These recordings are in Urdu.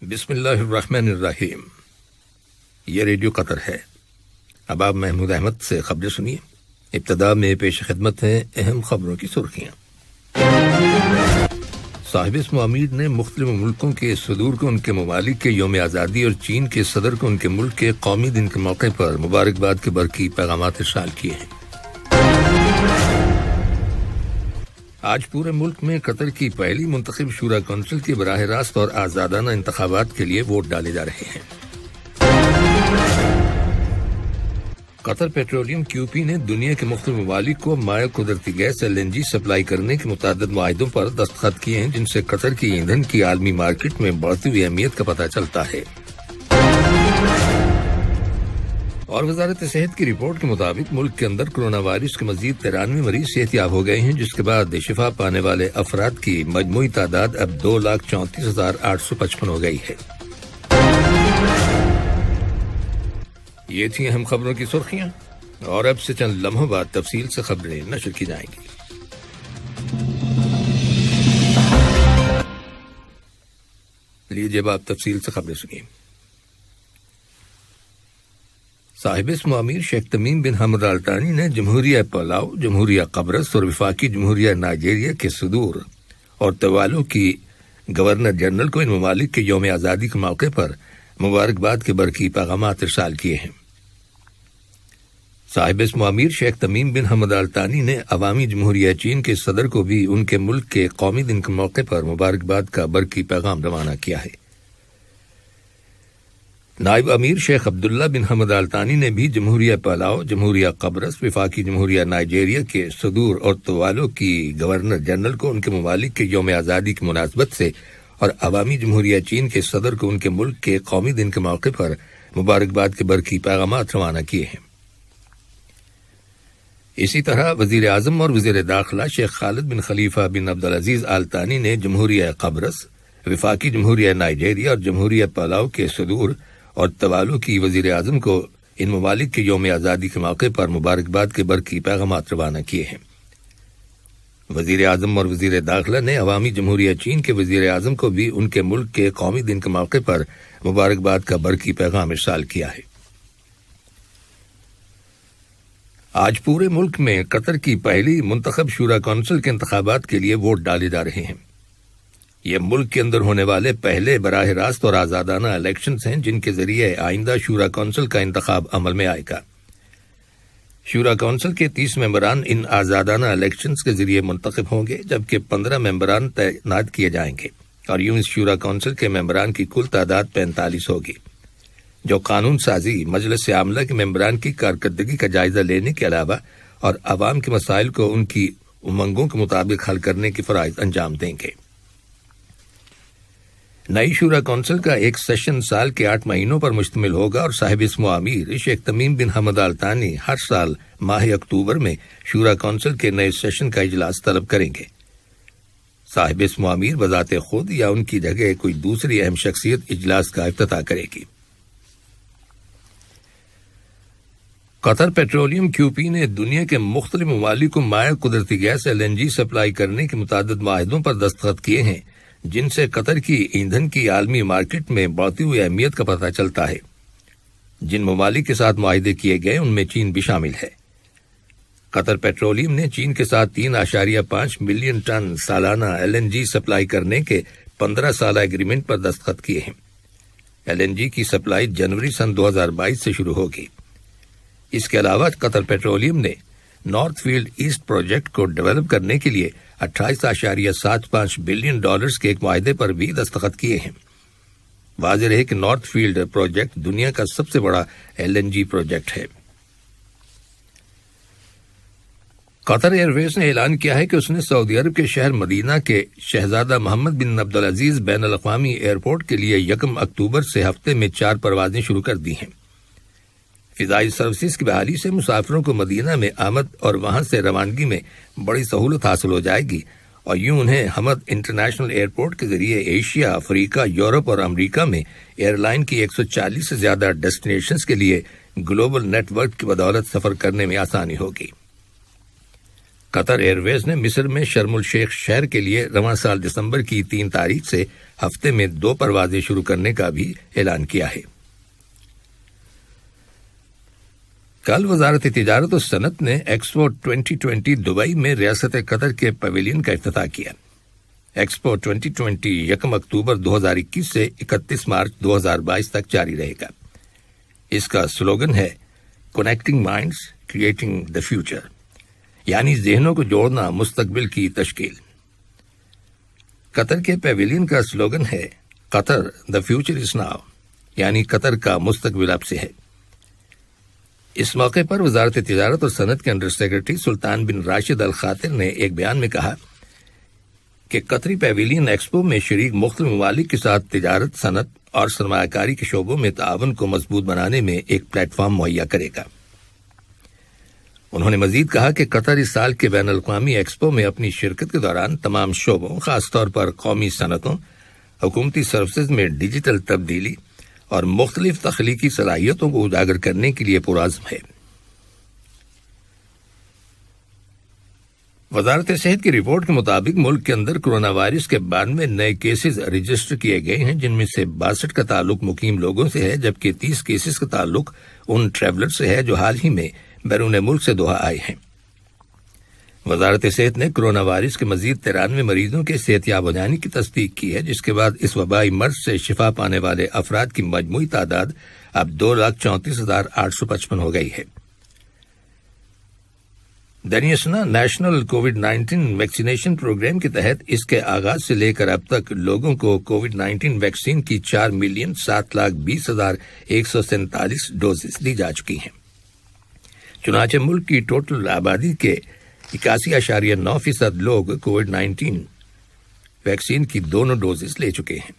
بسم اللہ الرحمن الرحیم۔ یہ ریڈیو قطر ہے۔ اب آپ محمود احمد سے خبریں سنیے۔ ابتدا میں پیش خدمت ہیں اہم خبروں کی سرخیاں۔ صاحب اسم امیر نے مختلف ملکوں کے صدور کو ان کے ممالک کے یوم آزادی اور چین کے صدر کو ان کے ملک کے قومی دن کے موقع پر مبارکباد کے برقی پیغامات ارسال کیے ہیں۔ آج پورے ملک میں قطر کی پہلی منتخب شورا کونسل کے براہ راست اور آزادانہ انتخابات کے لیے ووٹ ڈالے جا رہے ہیں۔ قطر پیٹرولیم QP نے دنیا کے مختلف ممالک کو مائع قدرتی گیس LNG سپلائی کرنے کے متعدد معاہدوں پر دستخط کیے ہیں، جن سے قطر کی ایندھن کی عالمی مارکیٹ میں بڑھتی ہوئی اہمیت کا پتہ چلتا ہے۔ اور وزارت صحت کی رپورٹ کے مطابق ملک کے اندر کرونا وائرس کے مزید 93 مریض صحت یاب ہو گئے ہیں، جس کے بعد شفا پانے والے افراد کی مجموعی تعداد اب 2,34,855 ہو گئی ہے۔ یہ تھی اہم خبروں کی سرخیاں، اور اب سے چند لمحوں بعد تفصیل سے خبریں نشر کی جائیں گی۔ لیجیے اب آپ تفصیل سے خبریں سنیے۔ صاحب اسم امیر شیخ تمیم بن حمد آل ثانی نے جمہوریہ پالاؤ، جمہوریہ قبرص اور وفاقی جمہوریہ نائجیریا کے صدور اور توالو کی گورنر جنرل کو ان ممالک کے یوم آزادی کے موقع پر مبارکباد کے برقی پیغامات ارسال کیے ہیں۔ صاحب اسم امیر شیخ تمیم بن حمد آل ثانی نے عوامی جمہوریہ چین کے صدر کو بھی ان کے ملک کے قومی دن کے موقع پر مبارکباد کا برقی پیغام روانہ کیا ہے۔ نائب امیر شیخ عبداللہ بن حمد آل ثانی نے بھی جمہوریہ پالاؤ، جمہوریہ قبرص، وفاقی جمہوریہ نائجیریا کے صدور اور توالو کی گورنر جنرل کو ان کے ممالک کے یوم آزادی کی مناسبت سے اور عوامی جمہوریہ چین کے صدر کو ان کے ملک کے قومی دن کے موقع پر مبارکباد کے برقی پیغامات روانہ کیے ہیں۔ اسی طرح وزیر اعظم اور وزیر داخلہ شیخ خالد بن خلیفہ بن عبدالعزیز آل ثانی نے جمہوریہ قبرص، وفاقی جمہوریہ نائجیریا اور جمہوریہ پالاؤ کے صدور اور توالو کی وزیر اعظم کو ان ممالک کے یوم آزادی کے موقع پر مبارکباد کے برقی پیغامات روانہ کیے ہیں۔ وزیر اعظم اور وزیر داخلہ نے عوامی جمہوریہ چین کے وزیر اعظم کو بھی ان کے ملک کے قومی دن کے موقع پر مبارکباد کا برقی پیغام ارسال کیا ہے۔ آج پورے ملک میں قطر کی پہلی منتخب شورا کونسل کے انتخابات کے لیے ووٹ ڈالے جا رہے ہیں۔ یہ ملک کے اندر ہونے والے پہلے براہ راست اور آزادانہ الیکشنز ہیں، جن کے ذریعے آئندہ شورا کونسل کا انتخاب عمل میں آئے گا۔ شورا کونسل کے 30 ممبران ان آزادانہ الیکشنز کے ذریعے منتخب ہوں گے، جبکہ 15 ممبران تعینات کیے جائیں گے، اور یوں اس شورا کونسل کے ممبران کی کل تعداد 45 ہوگی، جو قانون سازی، مجلس عاملہ کے ممبران کی کارکردگی کا جائزہ لینے کے علاوہ اور عوام کے مسائل کو ان کی امنگوں کے مطابق حل کرنے کے فرائض انجام دیں گے۔ نئی شورا کونسل کا ایک سیشن سال کے 8 مہینوں پر مشتمل ہوگا، اور صاحب اسم امیر شیخ تمیم بن حمد آل ثانی ہر سال ماہ اکتوبر میں شورا کونسل کے نئے سیشن کا اجلاس طلب کریں گے۔ صاحب اسم امیر بذات خود یا ان کی جگہ کوئی دوسری اہم شخصیت اجلاس کا افتتاح کرے گی۔ قطر پیٹرولیم QP نے دنیا کے مختلف ممالک کو مائع قدرتی گیس LNG سپلائی کرنے کے متعدد معاہدوں پر دستخط کیے ہیں، جن سے قطر کی ایندھن کی عالمی مارکیٹ میں بڑھتی ہوئی اہمیت کا پتہ چلتا ہے۔ جن ممالک کے ساتھ معاہدے کیے گئے ان میں چین بھی شامل ہے۔ قطر پیٹرولیم نے چین کے ساتھ 3.5 ملین ٹن سالانہ LNG سپلائی کرنے کے 15 سالہ ایگریمنٹ پر دستخط کیے ہیں۔ LNG کی سپلائی جنوری سن 2022 سے شروع ہوگی۔ اس کے علاوہ قطر پیٹرولیم نے نارتھ فیلڈ ایسٹ پروجیکٹ کو ڈیولپ کرنے کے لیے 28.75 بلین ڈالرز کے ایک معاہدے پر بھی دستخط کیے ہیں۔ واضح ہے کہ نارتھ فیلڈ پروجیکٹ دنیا کا سب سے بڑا LNG پروجیکٹ ہے۔ قطر ایئر ویز نے اعلان کیا ہے کہ اس نے سعودی عرب کے شہر مدینہ کے شہزادہ محمد بن عبدالعزیز بین الاقوامی ایئرپورٹ کے لیے 1 اکتوبر سے ہفتے میں 4 پروازیں شروع کر دی ہیں۔ فضائی سروسز کی بحالی سے مسافروں کو مدینہ میں آمد اور وہاں سے روانگی میں بڑی سہولت حاصل ہو جائے گی، اور یوں انہیں حمد انٹرنیشنل ایئرپورٹ کے ذریعے ایشیا، افریقہ، یورپ اور امریکہ میں ایئر لائن کی 140 سے زیادہ ڈیسٹینیشنز کے لیے گلوبل نیٹ ورک کی بدولت سفر کرنے میں آسانی ہوگی۔ قطر ایئر ویز نے مصر میں شرم الشیخ شہر کے لیے رواں سال دسمبر کی 3 تاریخ سے ہفتے میں 2 پروازیں شروع کرنے کا بھی اعلان کیا ہے۔ کل وزارت تجارت و صنعت نے ایکسپو 2020 دبئی میں ریاست قطر کے پویلین کا افتتاح کیا۔ ایکسپو 2020 1 اکتوبر 2021 سے 31 مارچ 2022 تک جاری رہے گا۔ اس کا سلوگن ہے connecting minds creating the future, یعنی ذہنوں کو جوڑنا، مستقبل کی تشکیل۔ قطر کے پیویلین کا سلوگن ہے قطر دی فیوچر از ناؤ، یعنی قطر کا مستقبل اب سے ہے۔ اس موقع پر وزارت تجارت اور صنعت کے انڈر سیکرٹری سلطان بن راشد الخاطر نے ایک بیان میں کہا کہ قطری پیویلین ایکسپو میں شریک مختلف ممالک کے ساتھ تجارت، صنعت اور سرمایہ کاری کے شعبوں میں تعاون کو مضبوط بنانے میں ایک پلیٹ فارم مہیا کرے گا۔ انہوں نے مزید کہا کہ قطر اس سال کے بین الاقوامی ایکسپو میں اپنی شرکت کے دوران تمام شعبوں، خاص طور پر قومی صنعتوں، حکومتی سروسز میں ڈیجیٹل تبدیلی اور مختلف تخلیقی صلاحیتوں کو اجاگر کرنے کے لیے پرعزم ہے۔ وزارت صحت کی رپورٹ کے مطابق ملک کے اندر کورونا وائرس کے 92 نئے کیسز رجسٹر کیے گئے ہیں، جن میں سے 62 کا تعلق مقیم لوگوں سے ہے، جبکہ 30 کیسز کا تعلق ان ٹریولر سے ہے جو حال ہی میں بیرون ملک سے دوحہ آئے ہیں۔ وزارت صحت نے کورونا وائرس کے مزید 93 مریضوں کے صحت یاب ہو جانے کی تصدیق کی ہے، جس کے بعد اس وبائی مرض سے شفا پانے والے افراد کی مجموعی تعداد اب 2,34,855 ہو گئی ہے۔ دنیاسنا نیشنل کووڈ-19 ویکسینیشن پروگرام کے تحت اس کے آغاز سے لے کر اب تک لوگوں کو کووڈ-19 ویکسین کی 4,07,20,147 ڈوزز دی جا چکی ہیں۔ چنانچہ ملک کی ٹوٹل آبادی کے 81.9% لوگ کووڈ-19 ویکسین کی دونوں ڈوزز لے چکے ہیں۔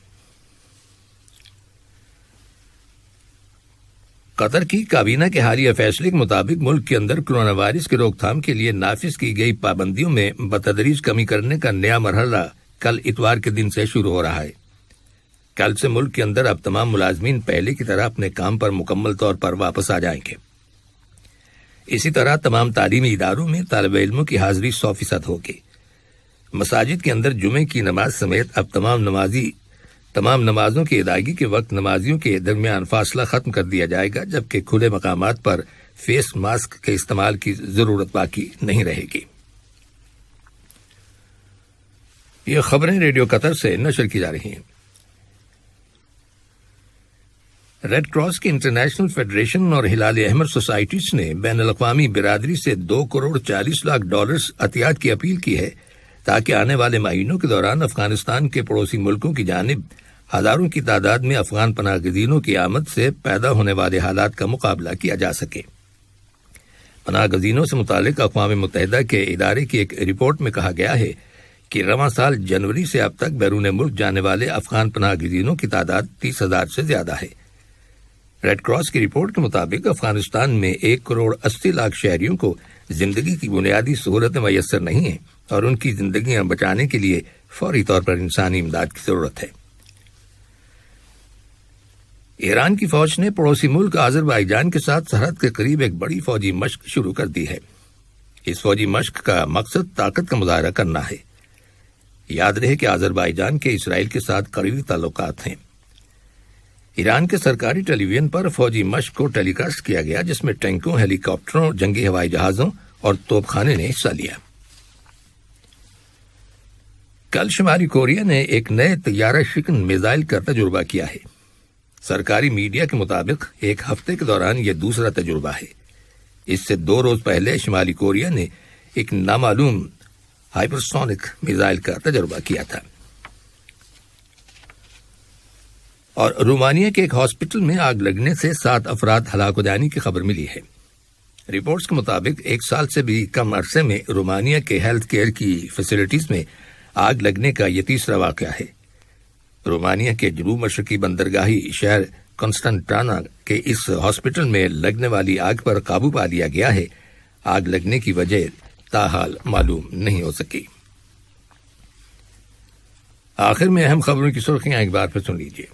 قطر کی کابینہ کے حالیہ فیصلے کے مطابق ملک کے اندر کورونا وائرس کی روک تھام کے لیے نافذ کی گئی پابندیوں میں بتدریج کمی کرنے کا نیا مرحلہ کل اتوار کے دن سے شروع ہو رہا ہے۔ کل سے ملک کے اندر اب تمام ملازمین پہلے کی طرح اپنے کام پر مکمل طور پر واپس آ جائیں گے۔ اسی طرح تمام تعلیمی اداروں میں طالب علموں کی حاضری 100% ہوگی۔ مساجد کے اندر جمعے کی نماز سمیت اب تمام نمازوں کی ادائیگی کے وقت نمازیوں کے درمیان فاصلہ ختم کر دیا جائے گا، جبکہ کھلے مقامات پر فیس ماسک کے استعمال کی ضرورت باقی نہیں رہے گی۔ یہ خبریں ریڈیو قطر سے نشر کی جا رہی ہیں۔ ریڈ کراس کی انٹرنیشنل فیڈریشن اور ہلال احمر سوسائٹیز نے بین الاقوامی برادری سے $2.40 عطیات کی اپیل کی ہے تاکہ آنے والے مہینوں کے دوران افغانستان کے پڑوسی ملکوں کی جانب ہزاروں کی تعداد میں افغان پناہ گزینوں کی آمد سے پیدا ہونے والے حالات کا مقابلہ کیا جا سکے۔ پناہ گزینوں سے متعلق اقوام متحدہ کے ادارے کی ایک رپورٹ میں کہا گیا ہے کہ رواں سال جنوری سے اب تک بیرون ملک جانے والے افغان پناہ گزینوں کی تعداد 30,000 سے زیادہ ہے۔ ریڈ کراس کی رپورٹ کے مطابق افغانستان میں 1,80,00,000 شہریوں کو زندگی کی بنیادی سہولتیں میسر نہیں ہیں اور ان کی زندگیاں بچانے کے لیے فوری طور پر انسانی امداد کی ضرورت ہے۔ ایران کی فوج نے پڑوسی ملک آذربائیجان کے ساتھ سرحد کے قریب ایک بڑی فوجی مشق شروع کر دی ہے۔ اس فوجی مشق کا مقصد طاقت کا مظاہرہ کرنا ہے۔ یاد رہے کہ آذربائیجان کے اسرائیل کے ساتھ قریبی تعلقات ہیں۔ ایران کے سرکاری ٹیلی ویژن پر فوجی مشق کو ٹیلی کاسٹ کیا گیا، جس میں ٹینکوں، ہیلی کاپٹروں، جنگی ہوائی جہازوں اور توپ خانے نے حصہ لیا۔ کل شمالی کوریا نے ایک نئے طیارہ شکن میزائل کا تجربہ کیا ہے۔ سرکاری میڈیا کے مطابق ایک ہفتے کے دوران یہ دوسرا تجربہ ہے۔ اس سے 2 روز پہلے شمالی کوریا نے ایک نامعلوم ہائپرسونک میزائل کا تجربہ کیا تھا۔ اور رومانیہ کے ایک ہاسپٹل میں آگ لگنے سے 7 افراد ہلاک ہو جانے کی خبر ملی ہے۔ رپورٹس کے مطابق 1 سال سے بھی کم عرصے میں رومانیہ کے ہیلتھ کیئر کی فیسلٹیز میں آگ لگنے کا یہ تیسرا واقعہ ہے۔ رومانیہ کے جنوب مشرقی بندرگاہی شہر کنسٹنٹانا کے اس ہاسپٹل میں لگنے والی آگ پر قابو پا لیا گیا ہے۔ آگ لگنے کی وجہ تاحال معلوم نہیں ہو سکی۔ آخر میں اہم خبروں کی سرخیاں ایک بار پھر سن لیجیے۔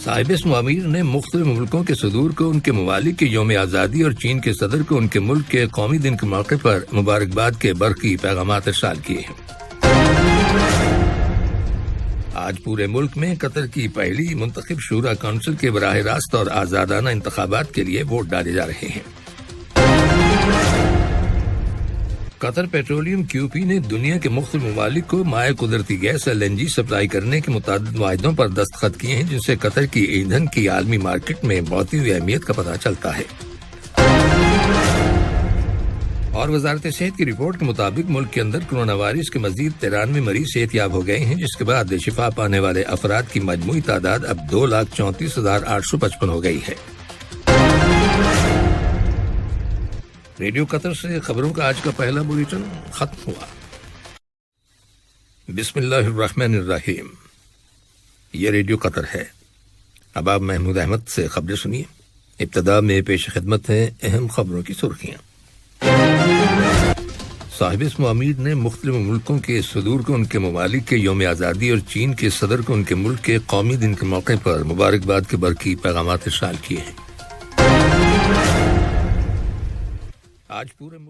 صاحب اسم امیر نے مختلف ملکوں کے صدور کو ان کے ممالک کے یوم آزادی اور چین کے صدر کو ان کے ملک کے قومی دن کے موقع پر مبارکباد کے برقی پیغامات ارسال کیے ہیں۔ آج پورے ملک میں قطر کی پہلی منتخب شورا کونسل کے براہ راست اور آزادانہ انتخابات کے لیے ووٹ ڈالے جا رہے ہیں۔ قطر پیٹرولیم کیو پی نے دنیا کے مختلف ممالک کو مائع قدرتی گیس LNG سپلائی کرنے کے متعدد معاہدوں پر دستخط کیے ہیں، جن سے قطر کی ایندھن کی عالمی مارکیٹ میں بڑھتی ہوئی اہمیت کا پتہ چلتا ہے۔ اور وزارت صحت کی رپورٹ کے مطابق ملک کے اندر کرونا وائرس کے مزید 93 مریض صحت یاب ہو گئے ہیں، جس کے بعد شفا پانے والے افراد کی مجموعی تعداد اب 2,34,855 ہو گئی ہے۔ ریڈیو قطر سے خبروں کا آج کا پہلا بلیٹن ختم ہوا۔ بسم اللہ الرحمن الرحیم۔ یہ ریڈیو قطر ہے۔ اب آپ محمود احمد سے خبریں سنیے۔ ابتدا میں پیش خدمت ہیں اہم خبروں کی سرخیاں۔ صاحب اسم امیر نے مختلف ملکوں کے صدور کو ان کے ممالک کے یوم آزادی اور چین کے صدر کو ان کے ملک کے قومی دن کے موقع پر مبارکباد کے برقی پیغامات ارسال کیے ہیں۔ آج پورے ملک